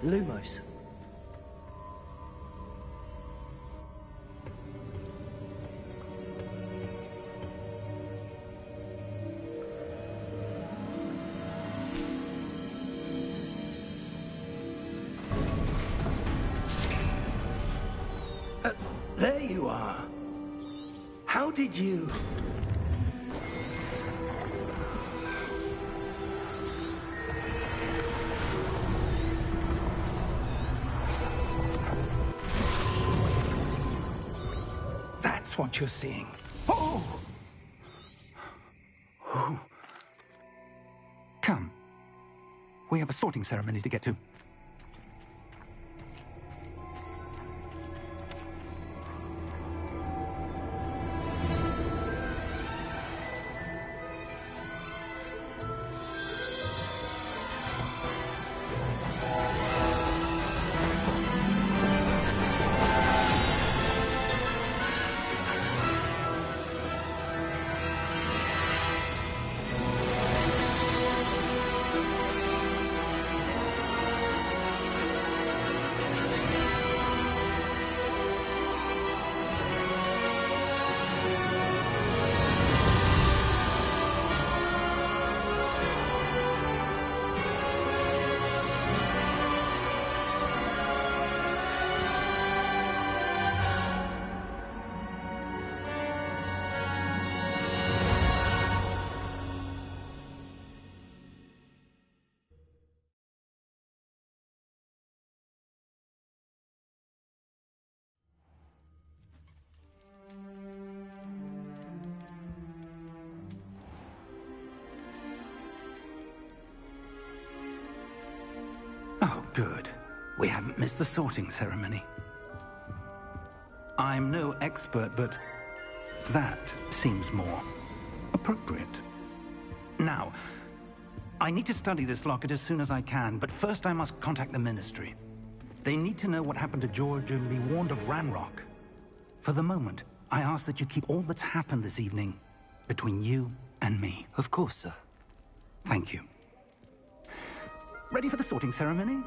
Lumos. There you are. How did you... That's what you're seeing. Oh! Oh. Come. We have a sorting ceremony to get to. Oh, good. We haven't missed the sorting ceremony. I'm no expert, but that seems more appropriate. Now, I need to study this locket as soon as I can, but first I must contact the Ministry. They need to know what happened to George and be warned of Ranrock. For the moment, I ask that you keep all that's happened this evening between you and me. Of course, sir. Thank you. Ready for the sorting ceremony?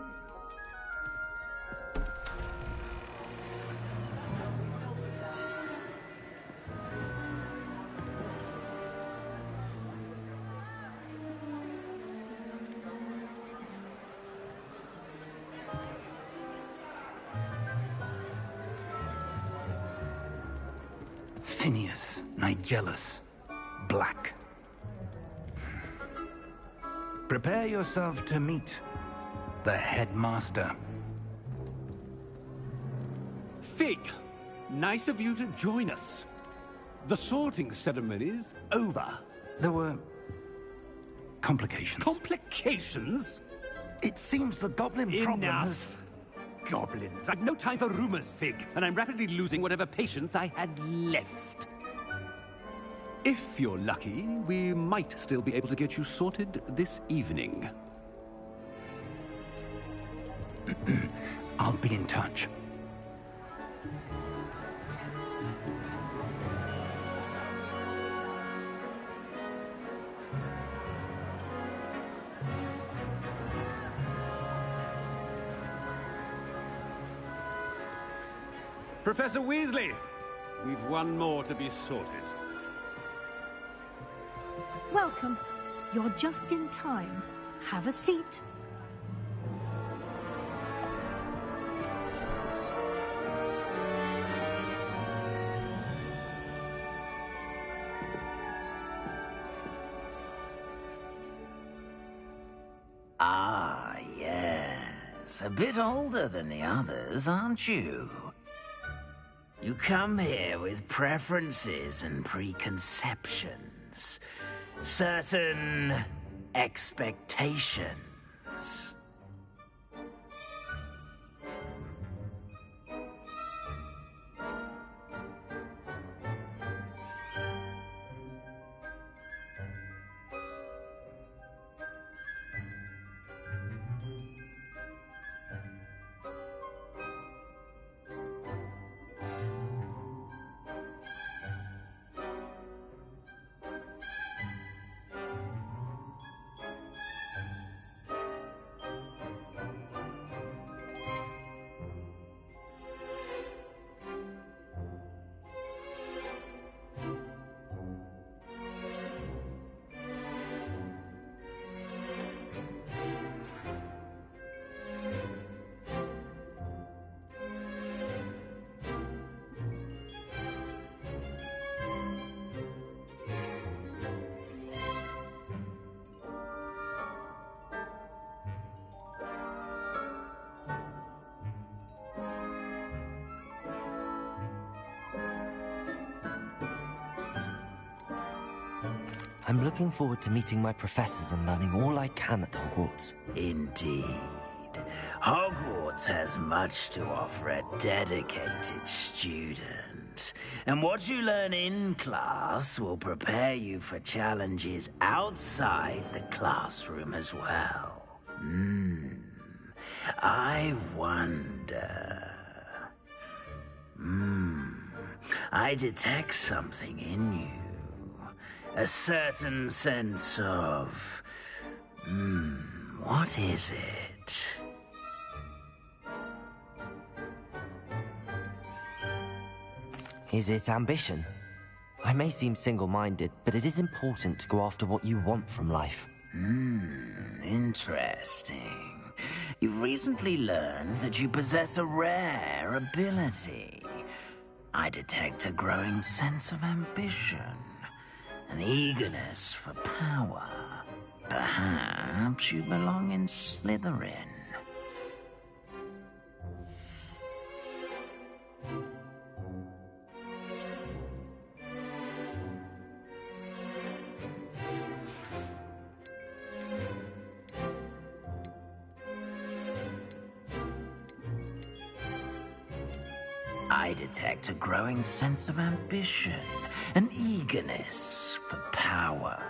Phineas, Nigellus, Black. Prepare yourself to meet the headmaster. Fig, nice of you to join us. The sorting ceremony's over. There were complications. Complications? It seems the goblin problem has... Enough! Goblins. I've no time for rumors, Fig, and I'm rapidly losing whatever patience I had left. If you're lucky, we might still be able to get you sorted this evening. I'll be in touch. Professor Weasley, we've one more to be sorted. Welcome. You're just in time. Have a seat. Ah, yes. A bit older than the others, aren't you? You come here with preferences and preconceptions. Certain expectations. I'm looking forward to meeting my professors and learning all I can at Hogwarts. Indeed. Hogwarts has much to offer a dedicated student. And what you learn in class will prepare you for challenges outside the classroom as well. I wonder... I detect something in you. A certain sense of... what is it? Is it ambition? I may seem single-minded, but it is important to go after what you want from life. Interesting. You've recently learned that you possess a rare ability. I detect a growing sense of ambition, an eagerness for power. Perhaps you belong in Slytherin. I detect a growing sense of ambition, an eagerness for power.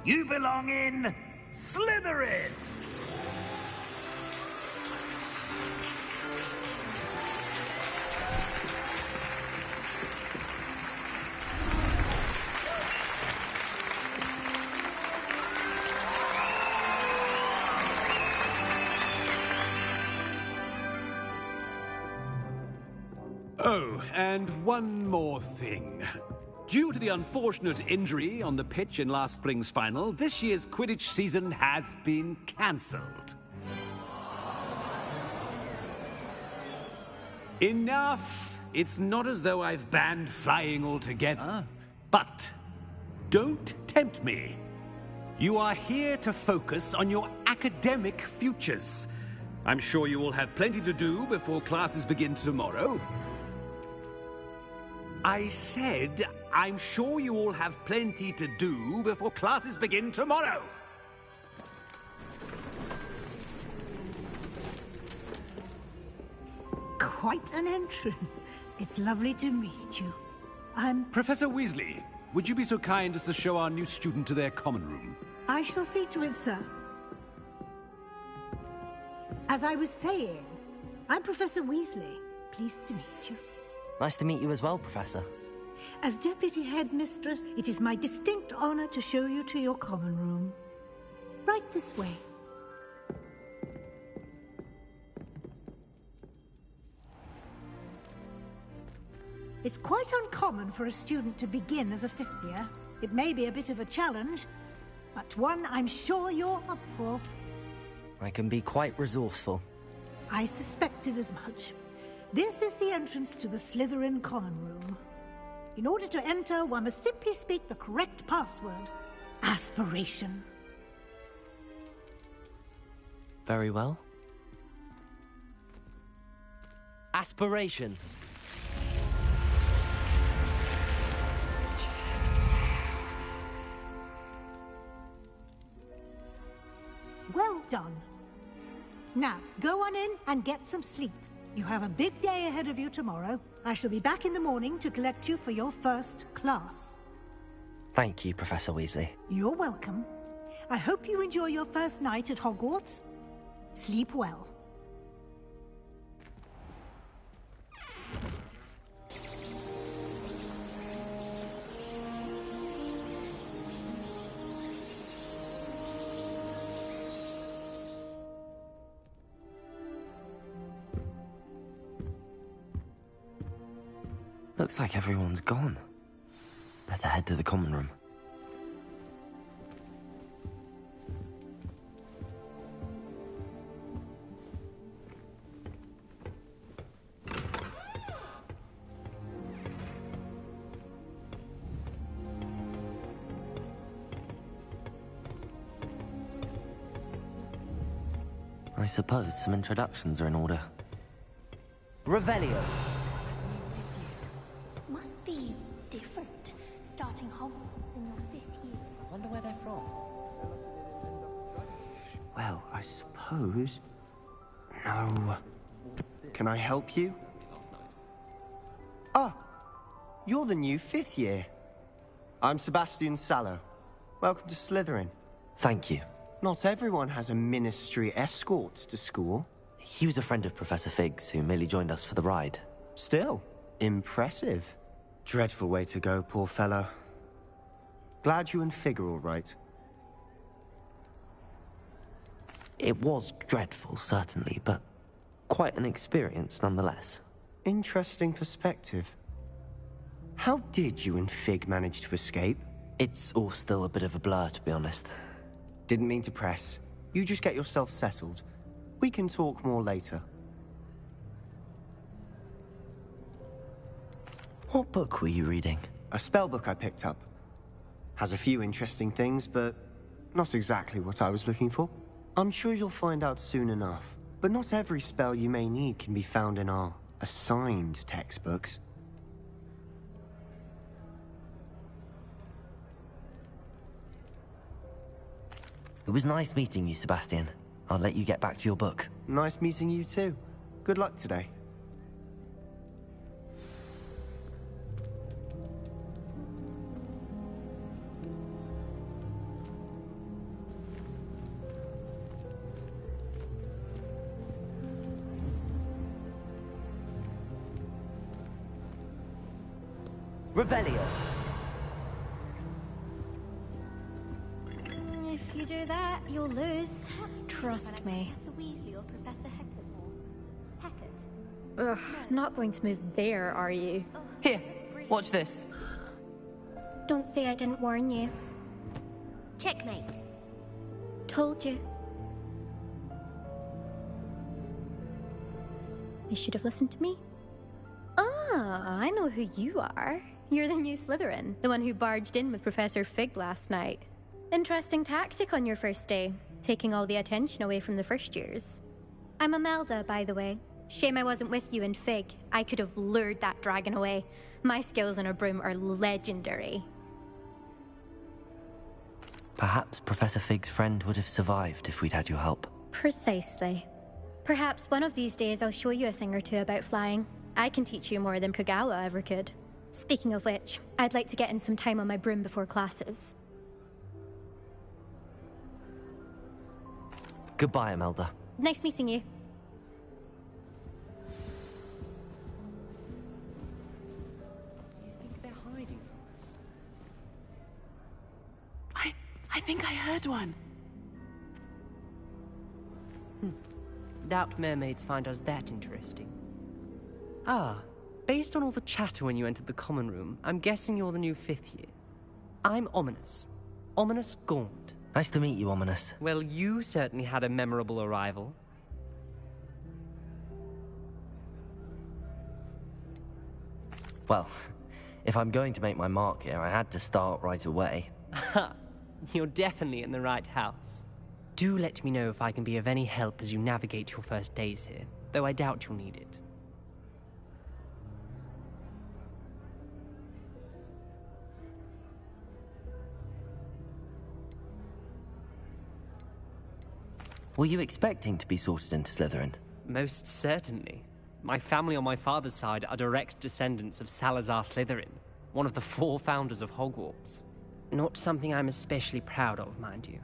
You belong in Slytherin! Oh, and one more thing. Due to the unfortunate injury on the pitch in last spring's final, this year's Quidditch season has been cancelled. Enough! It's not as though I've banned flying altogether. But don't tempt me. You are here to focus on your academic futures. I'm sure you will have plenty to do before classes begin tomorrow. I said, I'm sure you all have plenty to do before classes begin tomorrow. Quite an entrance. It's lovely to meet you. I'm... Professor Weasley, would you be so kind as to show our new student to their common room? I shall see to it, sir. As I was saying, I'm Professor Weasley. Pleased to meet you. Nice to meet you as well, Professor. As Deputy Headmistress, it is my distinct honor to show you to your common room. Right this way. It's quite uncommon for a student to begin as a fifth year. It may be a bit of a challenge, but one I'm sure you're up for. I can be quite resourceful. I suspected as much. This is the entrance to the Slytherin common room. In order to enter, one must simply speak the correct password. Aspiration. Very well. Aspiration. Well done. Now, go on in and get some sleep. You have a big day ahead of you tomorrow. I shall be back in the morning to collect you for your first class. Thank you, Professor Weasley. You're welcome. I hope you enjoy your first night at Hogwarts. Sleep well. Looks like everyone's gone. Better head to the common room. I suppose some introductions are in order. Revelio. suppose... No. Can I help you? Ah, you're the new 5th year. I'm Sebastian Sallow. Welcome to Slytherin. Thank you. Not everyone has a ministry escort to school. He was a friend of Professor Fig's who merely joined us for the ride. Still, impressive. Dreadful way to go, poor fellow. Glad you and Fig are all right. It was dreadful, certainly, but quite an experience nonetheless. Interesting perspective. How did you and Fig manage to escape? It's all still a bit of a blur, to be honest. Didn't mean to press. You just get yourself settled. We can talk more later. What book were you reading? A spell book I picked up. Has a few interesting things, but not exactly what I was looking for. I'm sure you'll find out soon enough. But not every spell you may need can be found in our assigned textbooks. It was nice meeting you, Sebastian. I'll let you get back to your book. Nice meeting you too. Good luck today. Revelio. If you do that, you'll lose. Trust me. Professor Weasley or Professor Hackett? Ugh, not going to move there, are you? Here, watch this. Don't say I didn't warn you. Checkmate. Told you. You should have listened to me. Ah, I know who you are. You're the new Slytherin, the one who barged in with Professor Fig last night. Interesting tactic on your first day, taking all the attention away from the first years. I'm Imelda, by the way. Shame I wasn't with you in Fig. I could have lured that dragon away. My skills on a broom are legendary. Perhaps Professor Fig's friend would have survived if we'd had your help. Precisely. Perhaps one of these days I'll show you a thing or two about flying. I can teach you more than Kagawa ever could. Speaking of which, I'd like to get in some time on my broom before classes. Goodbye, Imelda. Nice meeting you. You think they're hiding from us? I think I heard one. Doubt mermaids find us that interesting. Ah, based on all the chatter when you entered the common room, I'm guessing you're the new 5th year. I'm Ominous. Ominous Gaunt. Nice to meet you, Ominous. Well, you certainly had a memorable arrival. Well, if I'm going to make my mark here, I had to start right away. Ha! You're definitely in the right house. Do let me know if I can be of any help as you navigate your first days here, though I doubt you'll need it. Were you expecting to be sorted into Slytherin? Most certainly. My family on my father's side are direct descendants of Salazar Slytherin, one of the 4 founders of Hogwarts. Not something I'm especially proud of, mind you.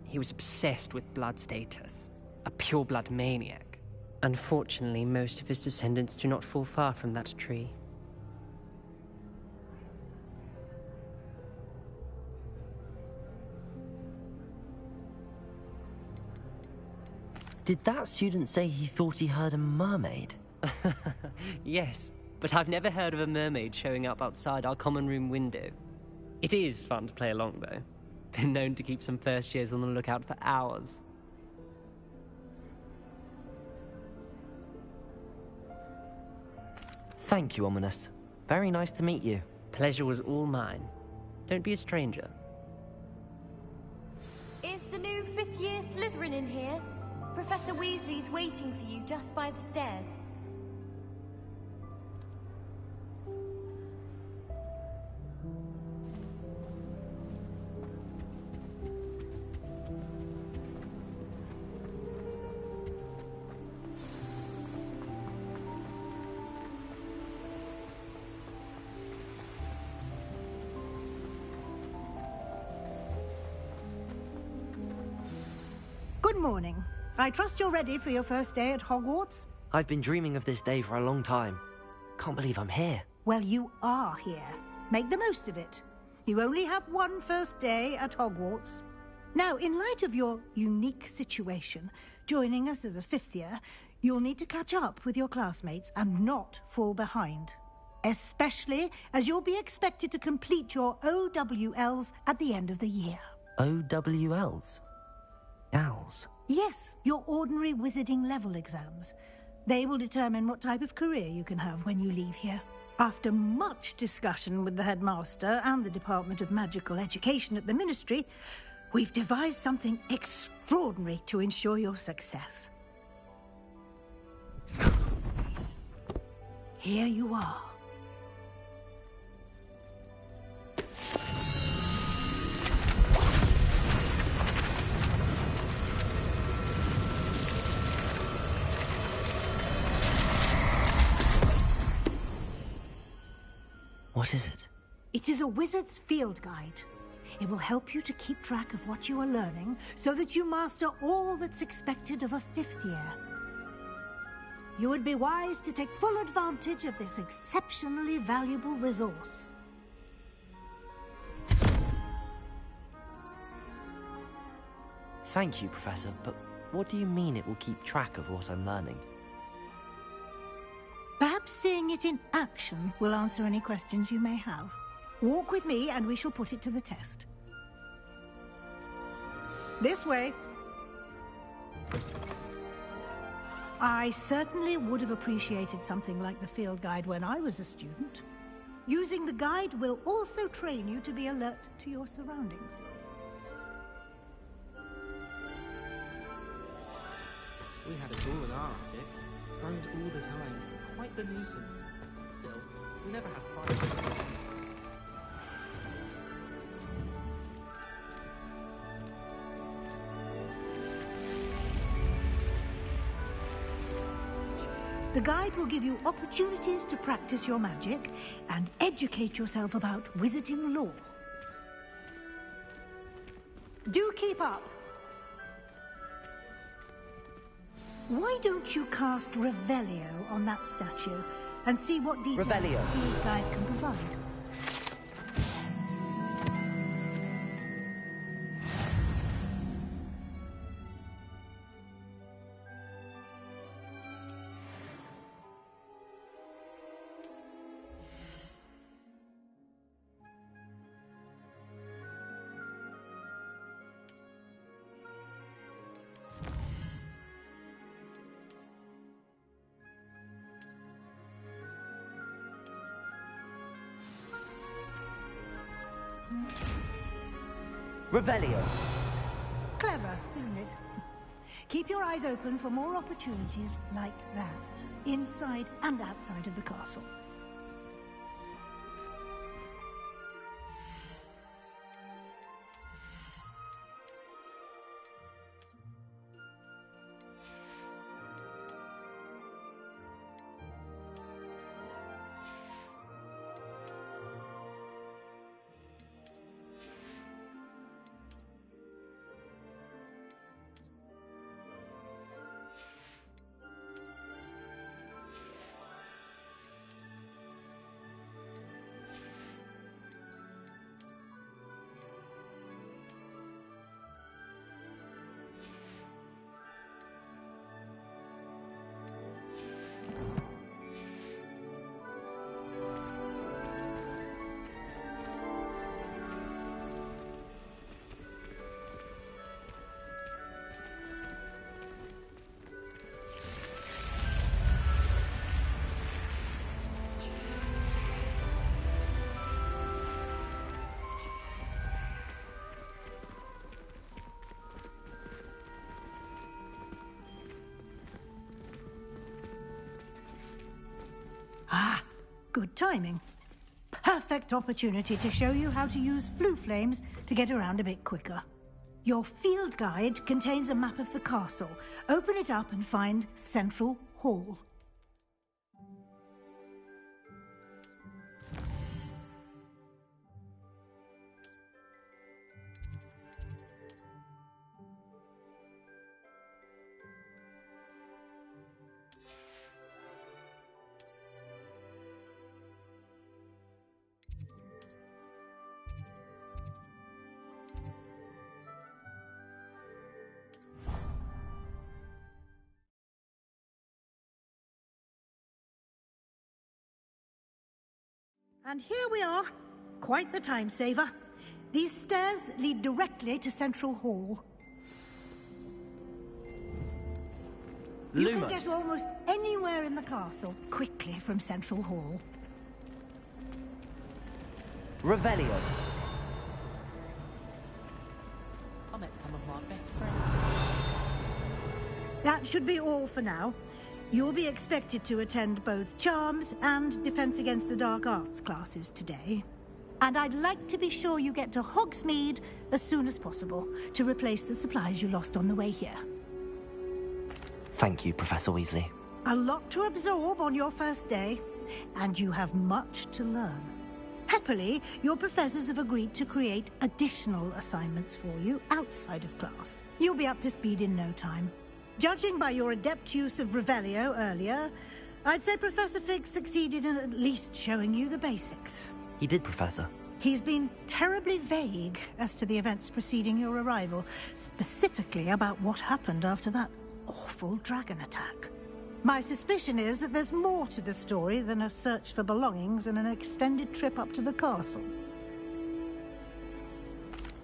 He was obsessed with blood status, a pure-blood maniac. Unfortunately, most of his descendants do not fall far from that tree. Did that student say he thought he heard a mermaid? Yes, but I've never heard of a mermaid showing up outside our common room window. It is fun to play along, though. Been known to keep some first years on the lookout for hours. Thank you, Ominous. Very nice to meet you. Pleasure was all mine. Don't be a stranger. Is the new 5th year Slytherin in here? Professor Weasley's waiting for you just by the stairs. Good morning. I trust you're ready for your first day at Hogwarts? I've been dreaming of this day for a long time. Can't believe I'm here. Well, you are here. Make the most of it. You only have one first day at Hogwarts. Now, in light of your unique situation, joining us as a fifth year, you'll need to catch up with your classmates and not fall behind. Especially as you'll be expected to complete your OWLs at the end of the year. OWLs? Owls? Yes, your ordinary wizarding level exams. They will determine what type of career you can have when you leave here. After much discussion with the headmaster and the Department of Magical Education at the Ministry, we've devised something extraordinary to ensure your success. Here you are. What is it? It is a wizard's field guide. It will help you to keep track of what you are learning so that you master all that's expected of a fifth year. You would be wise to take full advantage of this exceptionally valuable resource. Thank you, Professor, but what do you mean it will keep track of what I'm learning? Perhaps seeing it in action will answer any questions you may have. Walk with me and we shall put it to the test. This way. I certainly would have appreciated something like the field guide when I was a student. Using the guide will also train you to be alert to your surroundings. We had a ball in our attic. Groaned all the time. Quite the nuisance. Still, we never had to fight. The guide will give you opportunities to practice your magic and educate yourself about wizarding lore. Do keep up! Why don't you cast Revelio on that statue and see what details Revelio. the field guide can provide? Revelio! Clever, isn't it? Keep your eyes open for more opportunities like that, inside and outside of the castle. Ah, good timing. Perfect opportunity to show you how to use flue flames to get around a bit quicker. Your field guide contains a map of the castle. Open it up and find Central Hall. And here we are. Quite the time saver. These stairs lead directly to Central Hall. You can get almost anywhere in the castle quickly from Central Hall. Revelio. I met some of my best friends. That should be all for now. You'll be expected to attend both Charms and Defense Against the Dark Arts classes today. And I'd like to be sure you get to Hogsmeade as soon as possible to replace the supplies you lost on the way here. Thank you, Professor Weasley. A lot to absorb on your first day, and you have much to learn. Happily, your professors have agreed to create additional assignments for you outside of class. You'll be up to speed in no time. Judging by your adept use of Revelio earlier, I'd say Professor Fig succeeded in at least showing you the basics. He did, Professor. He's been terribly vague as to the events preceding your arrival, specifically about what happened after that awful dragon attack. My suspicion is that there's more to the story than a search for belongings and an extended trip up to the castle.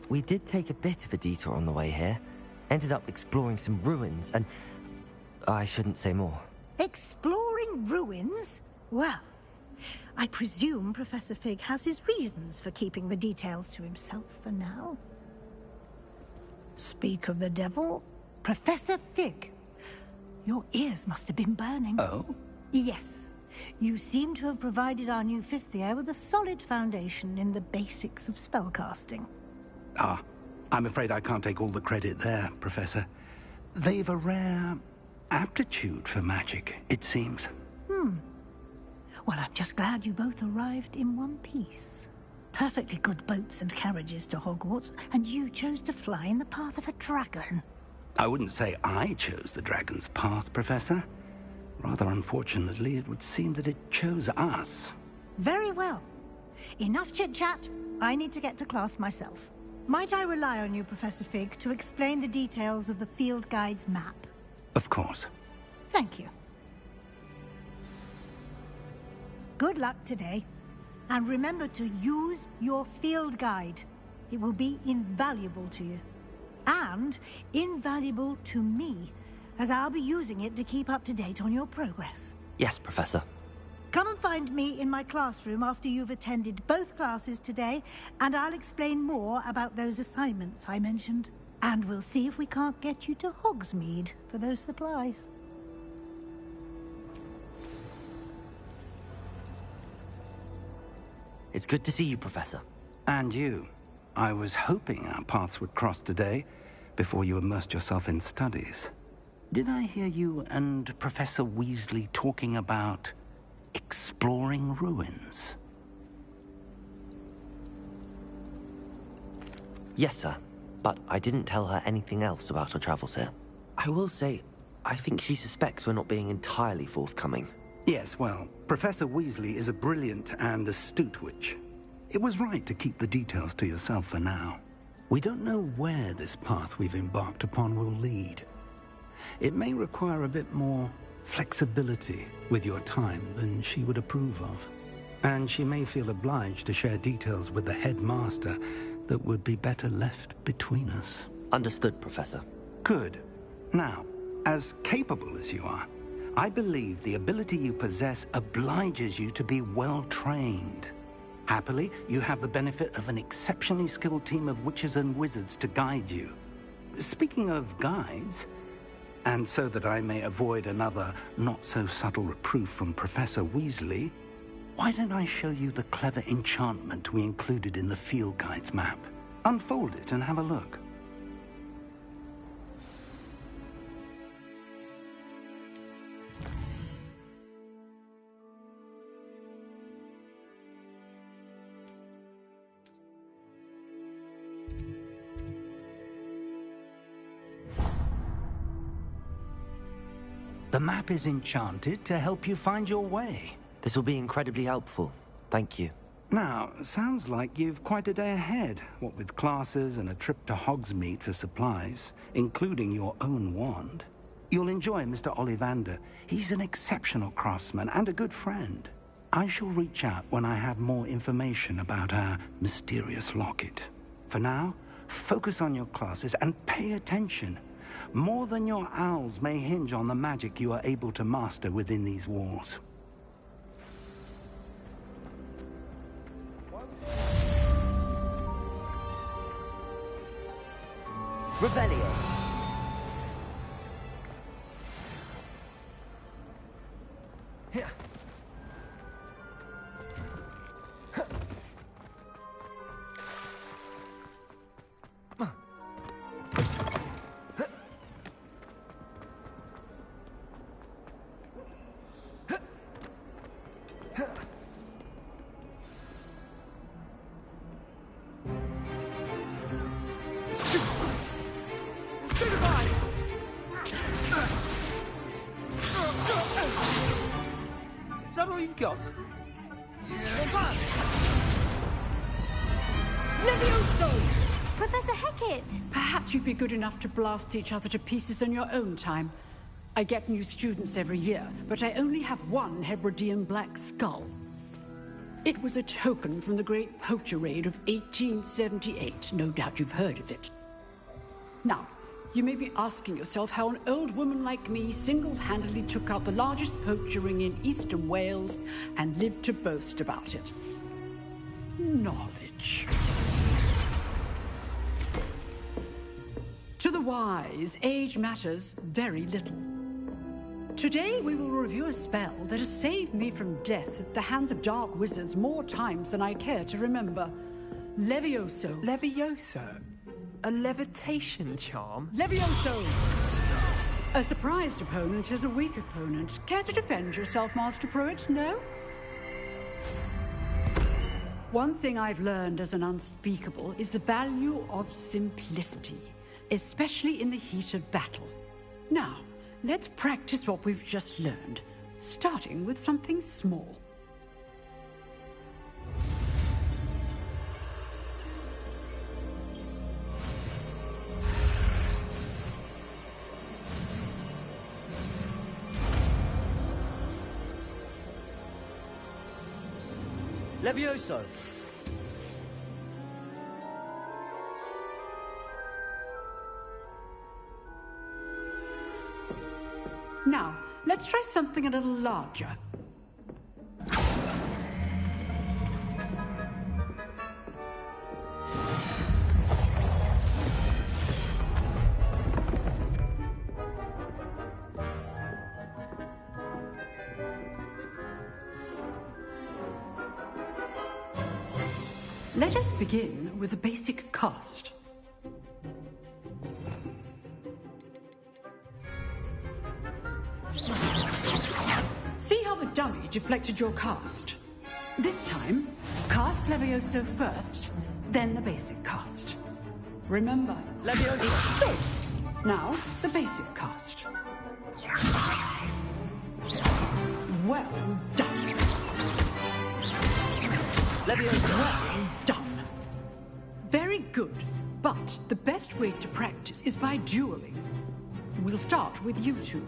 We did take a bit of a detour on the way here. Ended up exploring some ruins, and I shouldn't say more. Exploring ruins? Well, I presume Professor Fig has his reasons for keeping the details to himself for now. Speak of the devil, Professor Fig. Your ears must have been burning. Oh? Yes. You seem to have provided our new fifth year with a solid foundation in the basics of spellcasting. Ah, I'm afraid I can't take all the credit there, Professor. They've a rare aptitude for magic, it seems. Well, I'm just glad you both arrived in one piece. Perfectly good boats and carriages to Hogwarts, and you chose to fly in the path of a dragon. I wouldn't say I chose the dragon's path, Professor. Rather unfortunately, it would seem that it chose us. Very well. Enough chit-chat. I need to get to class myself. Might I rely on you, Professor Fig, to explain the details of the field guide's map? Of course. Thank you. Good luck today. And remember to use your field guide. It will be invaluable to you. And invaluable to me, as I'll be using it to keep up to date on your progress. Yes, Professor. Come and find me in my classroom after you've attended both classes today, and I'll explain more about those assignments I mentioned. And we'll see if we can't get you to Hogsmeade for those supplies. It's good to see you, Professor. And you. I was hoping our paths would cross today, before you immersed yourself in studies. Did I hear you and Professor Weasley talking about exploring ruins? Yes, sir. But I didn't tell her anything else about our travels here. I will say, I think she suspects we're not being entirely forthcoming. Yes, well, Professor Weasley is a brilliant and astute witch. It was right to keep the details to yourself for now. We don't know where this path we've embarked upon will lead. It may require a bit more flexibility with your time than she would approve of. And she may feel obliged to share details with the headmaster that would be better left between us. Understood, Professor. Good. Now, as capable as you are, I believe the ability you possess obliges you to be well trained. Happily, you have the benefit of an exceptionally skilled team of witches and wizards to guide you. Speaking of guides, and so that I may avoid another not-so-subtle reproof from Professor Weasley, why don't I show you the clever enchantment we included in the field guide's map? Unfold it and have a look. The map is enchanted to help you find your way. This will be incredibly helpful. Thank you. Now, sounds like you've quite a day ahead, what with classes and a trip to Hogsmeade for supplies, including your own wand. You'll enjoy Mr. Ollivander. He's an exceptional craftsman and a good friend. I shall reach out when I have more information about our mysterious locket. For now, focus on your classes and pay attention. More than your owls may hinge on the magic you are able to master within these walls. Revelio. Is that all you've got? Levioso! Professor Hecat! Perhaps you'd be good enough to blast each other to pieces in your own time. I get new students every year, but I only have one Hebridean black skull. It was a token from the Great Poacher Raid of 1878. No doubt you've heard of it. Now, you may be asking yourself how an old woman like me single-handedly took out the largest poacher ring in eastern Wales and lived to boast about it. Knowledge. To the wise, age matters very little. Today we will review a spell that has saved me from death at the hands of dark wizards more times than I care to remember. Levioso. Levioso? A levitation charm? Levioso! A surprised opponent is a weak opponent. Care to defend yourself, Master Pruitt? No? One thing I've learned as an unspeakable is the value of simplicity, especially in the heat of battle. Now, let's practice what we've just learned, starting with something small. Levioso. Now, let's try something a little larger. Let us begin with the basic cast. See how the dummy deflected your cast? This time, cast Levioso first, then the basic cast. Remember, Levioso. Now, the basic cast. Well done. Levioso. Well done. Very good, but the best way to practice is by dueling. We'll start with you two.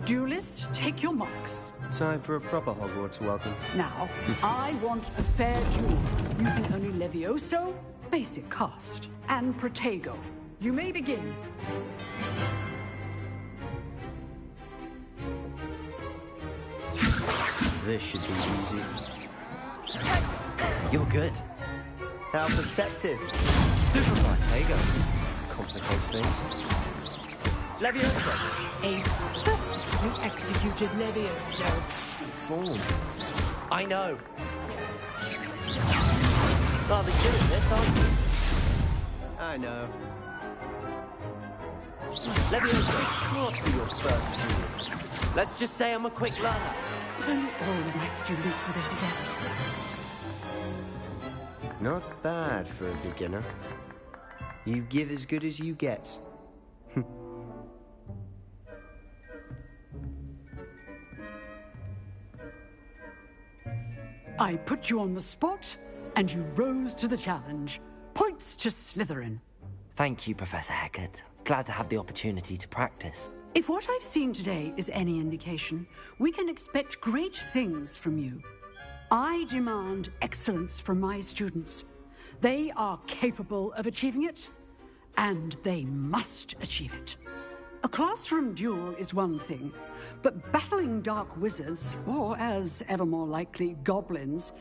Duelists, take your marks. Time for a proper Hogwarts welcome. Now, I want a fair duel, using only Levioso, basic cast, and Protego. You may begin. This should be easy. You're good. How perceptive. Protego. Complicates things. Levioso. A perfectly executed Levioso. Boom. I know. Rather good at this, aren't you? I know. Levioso can't be your first duel. Let's just say I'm a quick learner. If only all of my students were this adept. Not bad for a beginner. You give as good as you get. I put you on the spot, and you rose to the challenge. Points to Slytherin. Thank you, Professor Hecat. Glad to have the opportunity to practice. If what I've seen today is any indication, we can expect great things from you. I demand excellence from my students. They are capable of achieving it, and they must achieve it. A classroom duel is one thing, but battling dark wizards, or as ever more likely, goblins,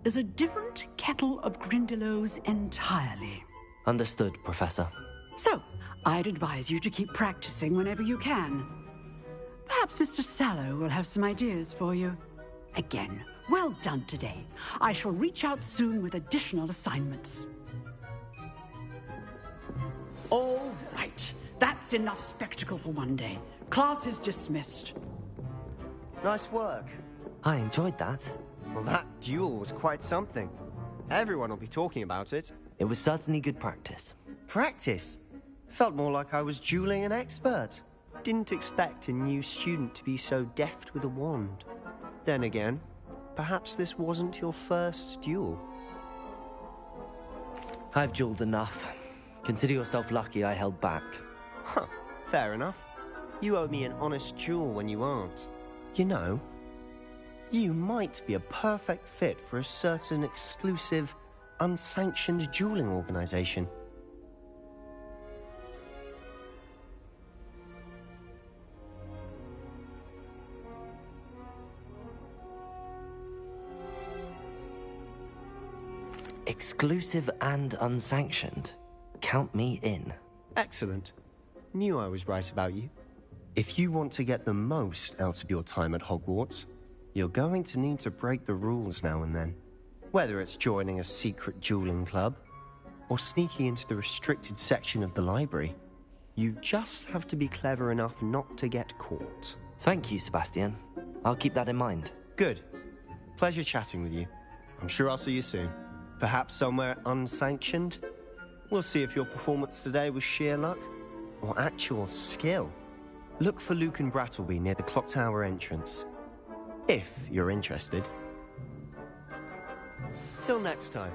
is a different kettle of Grindylows entirely. Understood, Professor. So, I'd advise you to keep practicing whenever you can. Perhaps Mr. Sallow will have some ideas for you. Again, well done today. I shall reach out soon with additional assignments. All right. That's enough spectacle for one day. Class is dismissed. Nice work. I enjoyed that. Well, that duel was quite something. Everyone will be talking about it. It was certainly good practice. Practice? Felt more like I was dueling an expert. Didn't expect a new student to be so deft with a wand. Then again, perhaps this wasn't your first duel. I've dueled enough. Consider yourself lucky I held back. Huh, fair enough. You owe me an honest duel when you aren't. You know, you might be a perfect fit for a certain exclusive, unsanctioned dueling organization. Exclusive and unsanctioned. Count me in. Excellent. Knew I was right about you. If you want to get the most out of your time at Hogwarts, you're going to need to break the rules now and then. Whether it's joining a secret dueling club, or sneaking into the restricted section of the library, you just have to be clever enough not to get caught. Thank you, Sebastian. I'll keep that in mind. Good. Pleasure chatting with you. I'm sure I'll see you soon. Perhaps somewhere unsanctioned? We'll see if your performance today was sheer luck or actual skill. Look for Luke and Brattleby near the clock tower entrance, if you're interested. Till next time.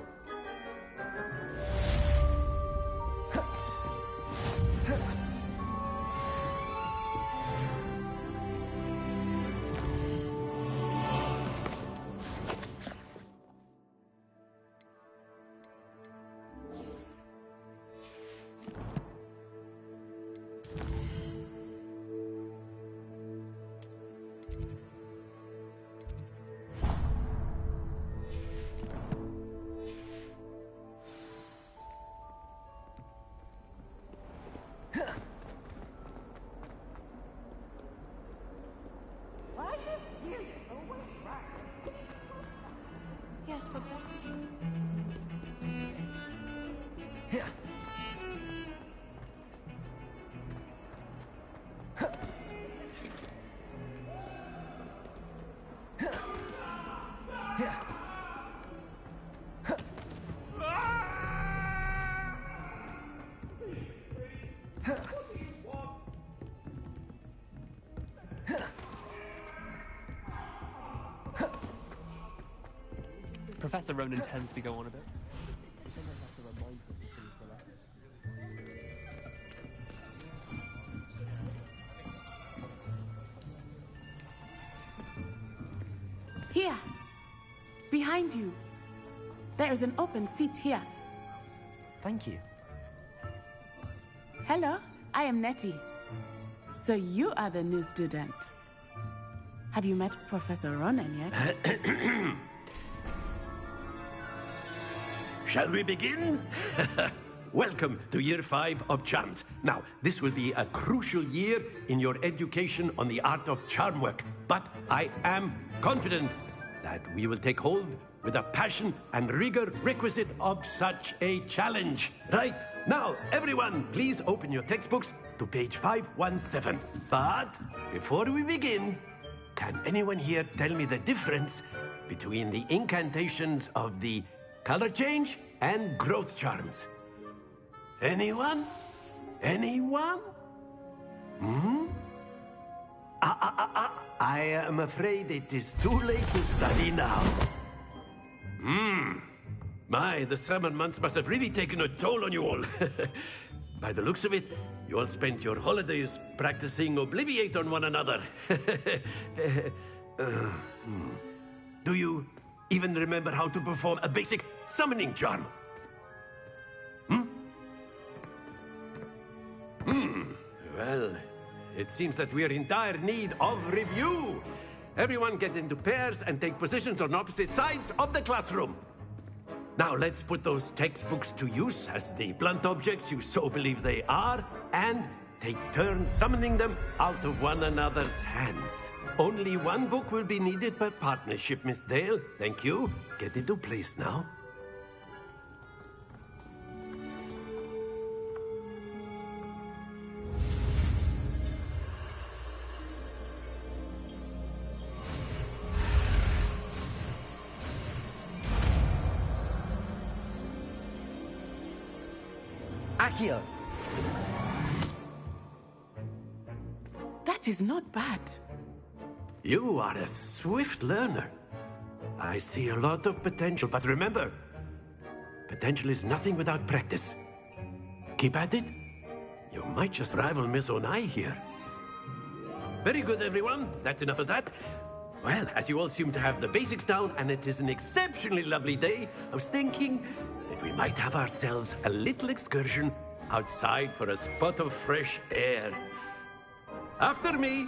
Yes, but what? Professor Ronan tends to go on a bit. Here, behind you. There is an open seat here. Thank you. Hello, I am Nettie. So you are the new student. Have you met Professor Ronan yet? Shall we begin? Welcome to Year 5 of Charms. Now, this will be a crucial year in your education on the art of charm work, but I am confident that we will take hold with the passion and rigor requisite of such a challenge. Right, now, everyone, please open your textbooks to page 517. But before we begin, can anyone here tell me the difference between the incantations of the color change and growth charms? Anyone? Anyone? I am afraid it is too late to study now. My, the summer months must have really taken a toll on you all. By the looks of it, you all spent your holidays practicing Obliviate on one another. Do you even remember how to perform a basic summoning charm. Well, it seems that we are in dire need of review. Everyone get into pairs and take positions on opposite sides of the classroom. Now let's put those textbooks to use as the blunt objects you so believe they are, and take turns summoning them out of one another's hands. Only one book will be needed per partnership, Miss Dale. Thank you. Get into place now. Accio! That is not bad. You are a swift learner. I see a lot of potential, but remember, potential is nothing without practice. Keep at it. You might just rival Miss Onai here. Very good, everyone. That's enough of that. Well, as you all seem to have the basics down, and it is an exceptionally lovely day, I was thinking that we might have ourselves a little excursion outside for a spot of fresh air. After me.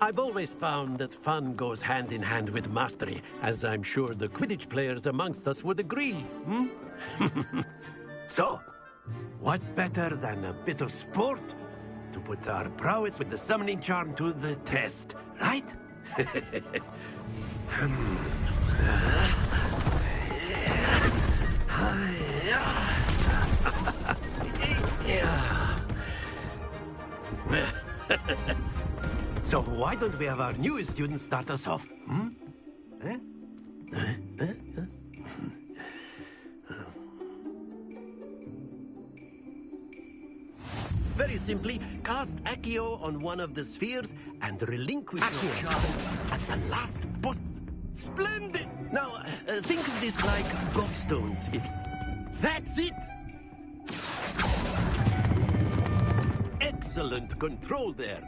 I've always found that fun goes hand in hand with mastery, as I'm sure the Quidditch players amongst us would agree, So, what better than a bit of sport to put our prowess with the summoning charm to the test, right? So why don't we have our newest student start us off? Very simply, cast Accio on one of the spheres and relinquish your charm at the last post. Splendid! Now, think of this like gobstones. That's it! Excellent control there.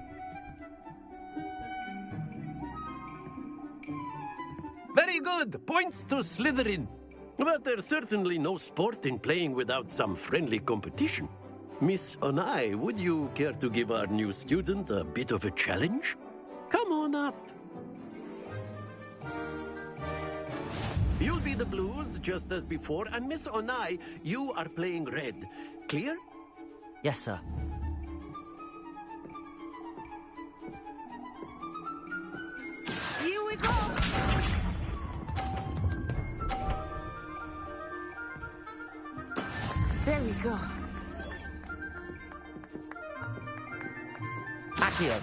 Very good. Points to Slytherin. But there's certainly no sport in playing without some friendly competition. Miss Onai, would you care to give our new student a bit of a challenge? Come on up. You'll be the blues, just as before, and Miss Onai, you are playing red. Clear? Yes, sir. Here we go! There we go. Accio!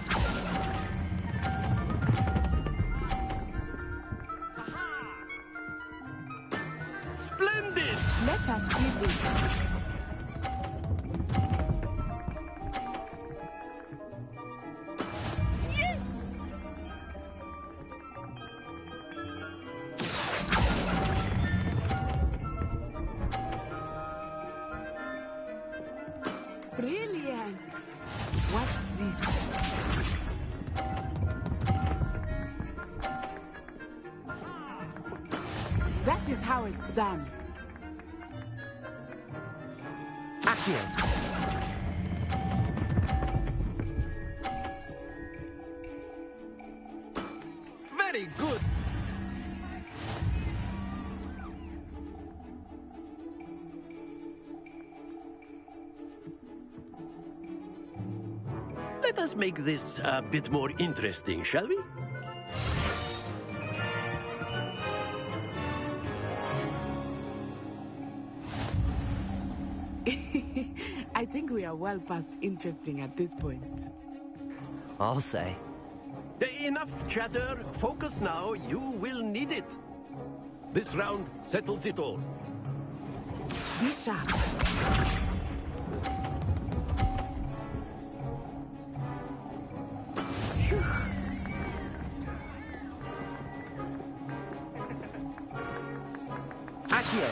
Splendid! Let us see this. Yes! Brilliant! Watch this. That is how it's done. Accio! Very good. Let us make this a bit more interesting, shall we? I think we are well past interesting at this point. I'll say. Enough chatter. Focus now. You will need it. This round settles it all. Be sharp. Accio!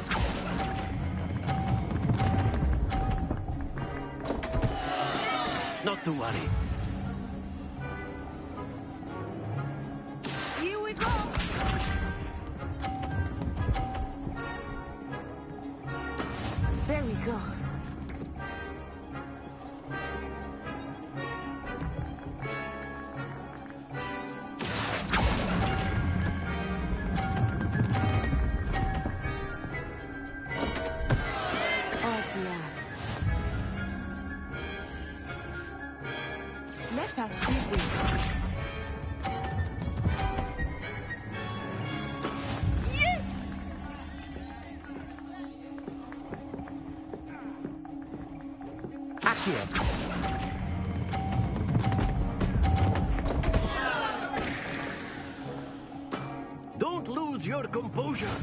Not to worry. Here we go! There we go. Oh dear. Let us see this. Yes! Accio! Don't lose your composure.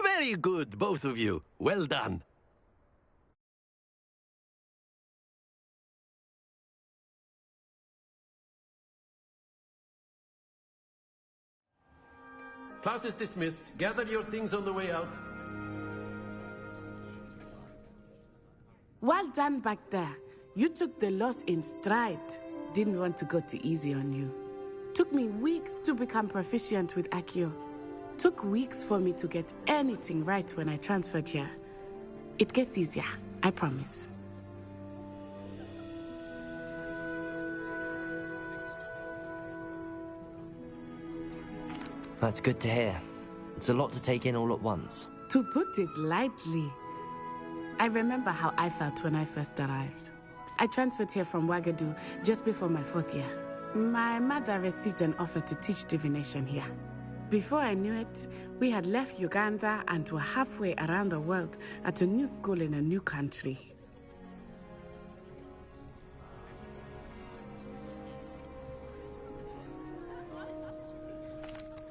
Very good, both of you. Well done. Class is dismissed. Gather your things on the way out. Well done back there. You took the loss in stride. Didn't want to go too easy on you. Took me weeks to become proficient with Accio. Took weeks for me to get anything right when I transferred here. It gets easier, I promise. That's good to hear. It's a lot to take in all at once. To put it lightly, I remember how I felt when I first arrived. I transferred here from Wagadu just before my 4th year. My mother received an offer to teach divination here. Before I knew it, we had left Uganda and were halfway around the world at a new school in a new country.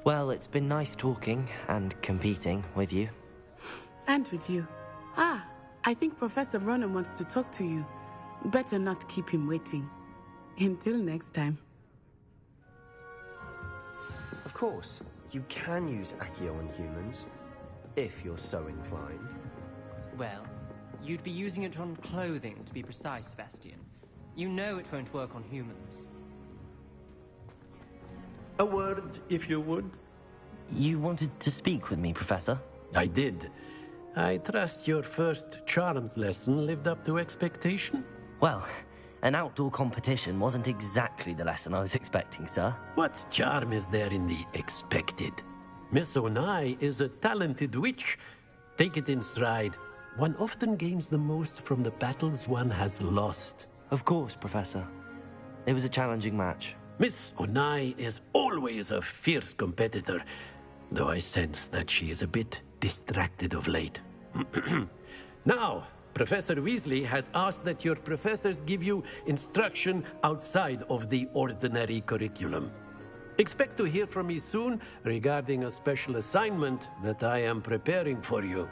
Well, it's been nice talking and competing with you. And with you. Ah, I think Professor Ronan wants to talk to you. Better not keep him waiting. Until next time. Of course, you can use Accio on humans, if you're so inclined. Well, you'd be using it on clothing, to be precise, Sebastian. You know it won't work on humans. A word, if you would. You wanted to speak with me, Professor? I did. I trust your first charms lesson lived up to expectation? Well, an outdoor competition wasn't exactly the lesson I was expecting, sir. What charm is there in the expected? Miss Onai is a talented witch. Take it in stride. One often gains the most from the battles one has lost. Of course, Professor. It was a challenging match. Miss Onai is always a fierce competitor, though I sense that she is a bit distracted of late. Now, Professor Weasley has asked that your professors give you instruction outside of the ordinary curriculum. Expect to hear from me soon regarding a special assignment that I am preparing for you.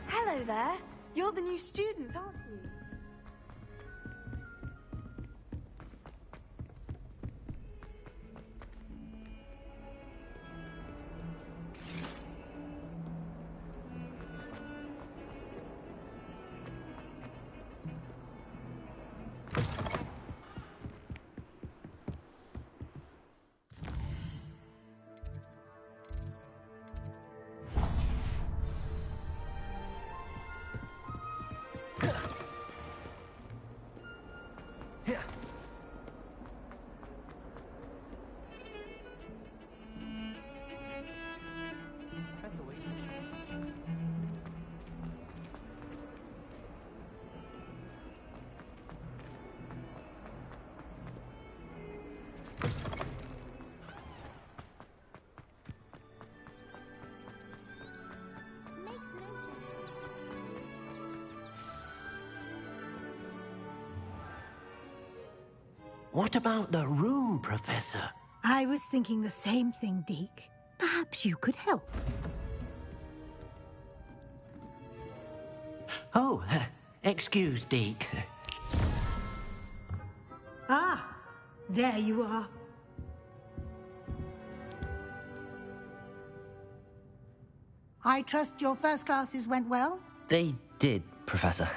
Hello there. You're the new student, aren't you? What about the room, Professor? I was thinking the same thing, Deke. Perhaps you could help. Oh, excuse, Deke. Ah, there you are. I trust your first classes went well? They did, Professor.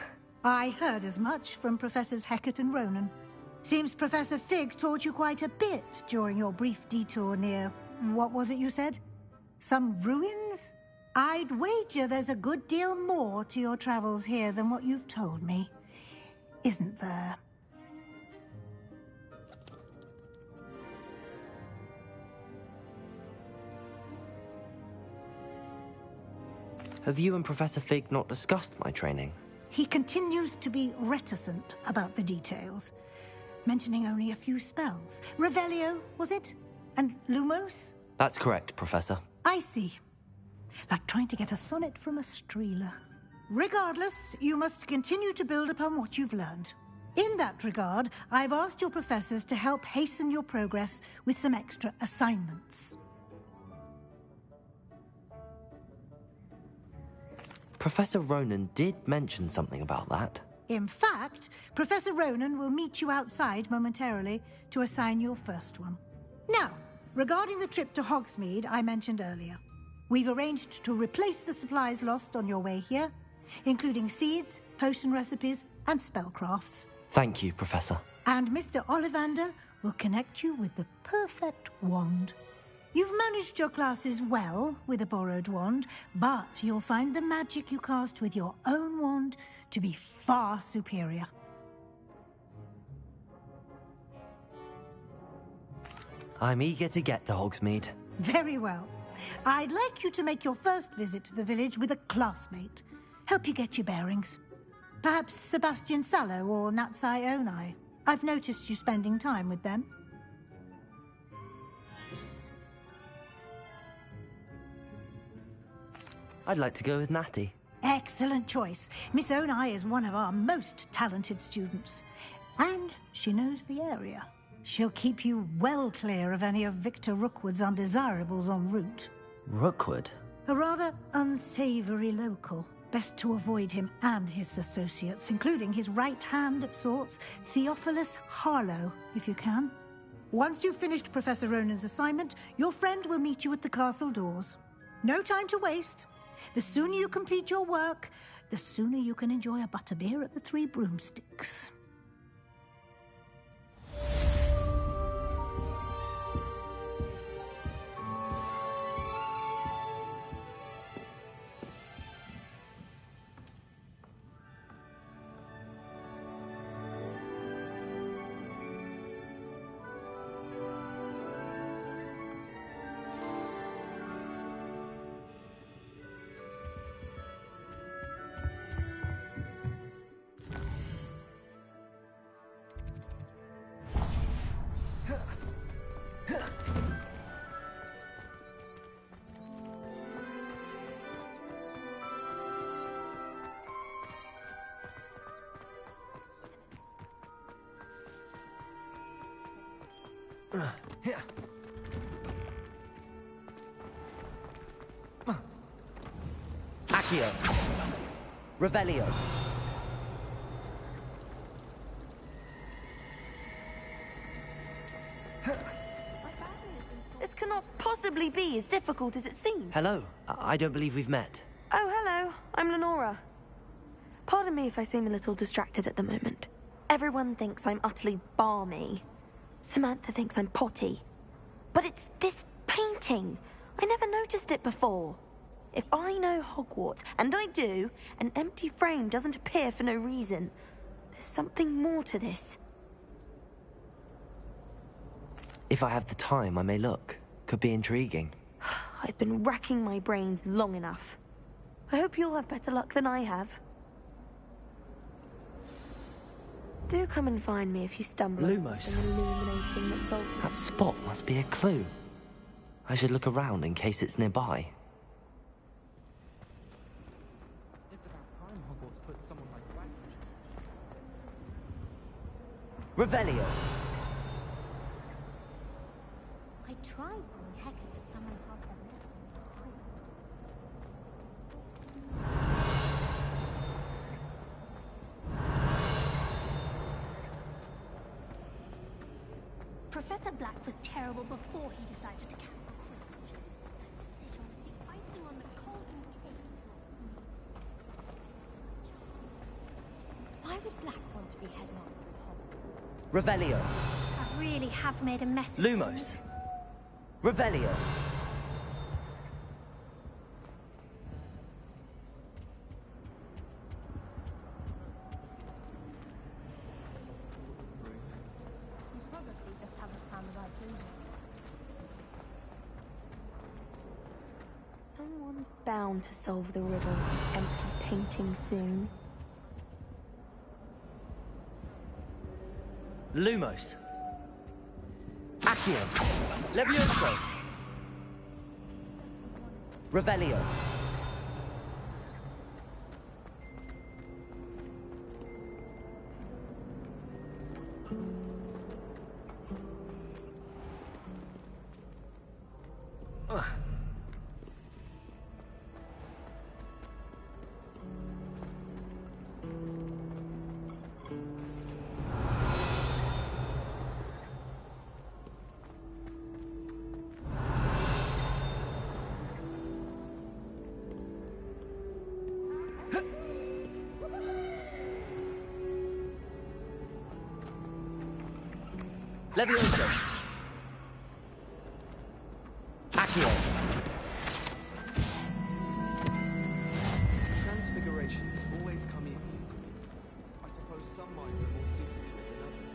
I heard as much from Professors Hecat and Ronan. Seems Professor Fig taught you quite a bit during your brief detour near... what was it you said? Some ruins? I'd wager there's a good deal more to your travels here than what you've told me. Isn't there? Have you and Professor Fig not discussed my training? He continues to be reticent about the details, mentioning only a few spells. Revelio, was it? And Lumos? That's correct, Professor. I see. Like trying to get a sonnet from a streeler. Regardless, you must continue to build upon what you've learned. In that regard, I've asked your professors to help hasten your progress with some extra assignments. Professor Ronan did mention something about that. In fact, Professor Ronan will meet you outside momentarily to assign your first one. Now, regarding the trip to Hogsmeade I mentioned earlier, we've arranged to replace the supplies lost on your way here, including seeds, potion recipes, and spellcrafts. Thank you, Professor. And Mr. Ollivander will connect you with the perfect wand. You've managed your classes well with a borrowed wand, but you'll find the magic you cast with your own wand to be far superior. I'm eager to get to Hogsmeade. Very well. I'd like you to make your first visit to the village with a classmate. Help you get your bearings. Perhaps Sebastian Sallow or Natsai Onai. I've noticed you spending time with them. I'd like to go with Natty. Excellent choice. Miss Onai is one of our most talented students. And she knows the area. She'll keep you well clear of any of Victor Rookwood's undesirables en route. Rookwood? A rather unsavory local. Best to avoid him and his associates, including his right hand of sorts, Theophilus Harlow, if you can. Once you've finished Professor Ronan's assignment, your friend will meet you at the castle doors. No time to waste. The sooner you complete your work, the sooner you can enjoy a butterbeer at the Three Broomsticks. Accio. Revelio. This cannot possibly be as difficult as it seems. Hello. I don't believe we've met. Oh, hello. I'm Lenora. Pardon me if I seem a little distracted at the moment. Everyone thinks I'm utterly balmy. Samantha thinks I'm potty. But it's this painting. I never noticed it before. If I know Hogwarts, and I do, an empty frame doesn't appear for no reason. There's something more to this. If I have the time, I may look. Could be intriguing. I've been racking my brains long enough. I hope you'll have better luck than I have. Do come and find me if you stumble on Lumos. something illuminating that solves it. That spot must be a clue. I should look around in case it's nearby. It's about time Hogwarts put someone like Blackwood. Revelio. Professor Black was terrible before he decided to cancel Quidditch. That decision was the icing on the golden cake. Why would Black want to be headmaster of Hogwarts? Revelio. I really have made a mess of Lumos. things. Revelio. You probably just haven't found the right building. Someone's bound to solve the riddle of empty painting soon. Lumos. Accio. Levioso. Revelio. Levioso. Accio. Transfigurations always come easily to me. I suppose some minds are more suited to it than others.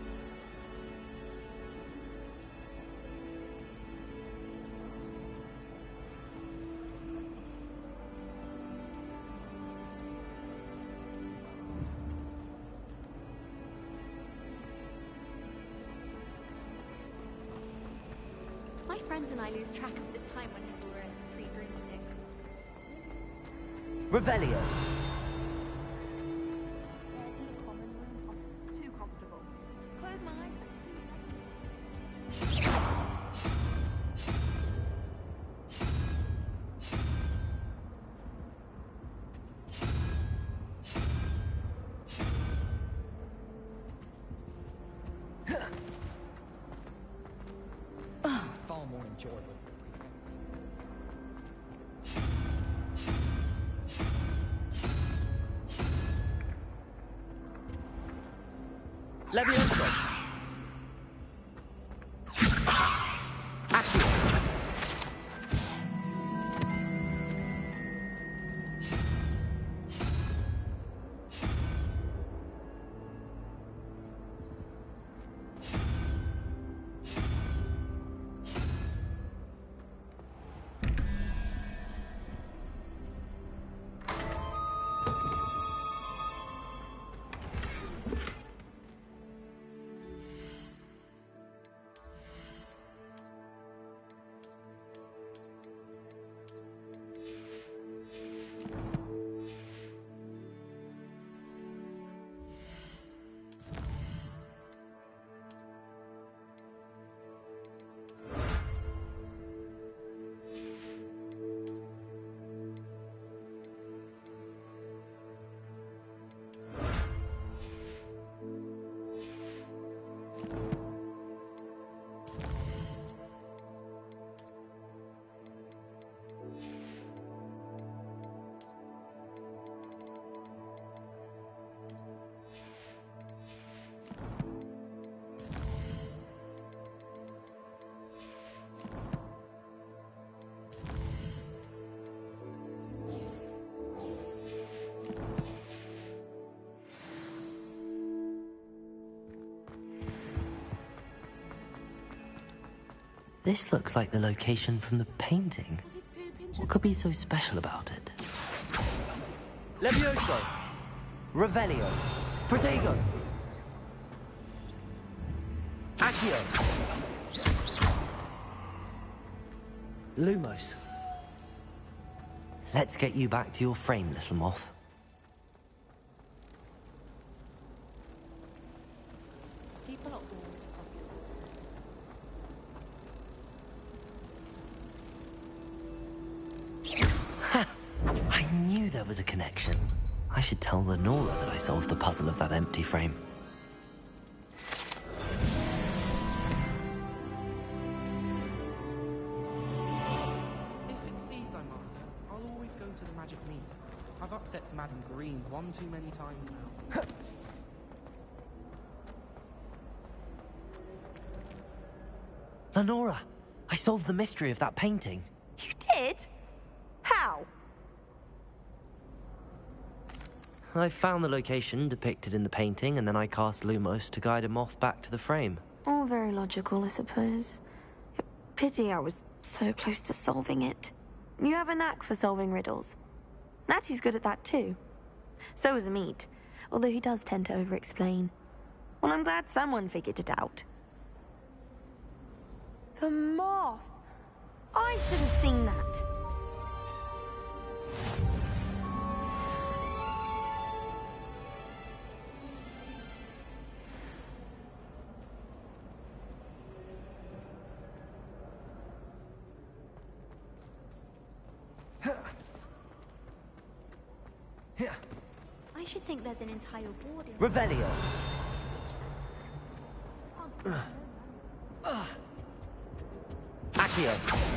My friends and I lose track of the time whenever we're at the free broomstick. Revelio. Too comfortable. Close my eyes. Far more enjoyable. Levioso. Accio. This looks like the location from the painting. What could be so special about it? Levioso. Revelio. Protego. Accio. Lumos. Let's get you back to your frame, little moth. People are always Ha! I knew there was a connection. I should tell Lenora that I solved the puzzle of that empty frame. upset Madam Green one too many times now. Lenora, I solved the mystery of that painting. You did? How? I found the location depicted in the painting, and then I cast Lumos to guide a moth back to the frame. All very logical, I suppose. Pity I was so close to solving it. You have a knack for solving riddles. Natty's good at that too. So is Amit, although he does tend to over-explain. Well, I'm glad someone figured it out. The moth! I should have seen that. I should think there's an entire ward in Revelio. Accio.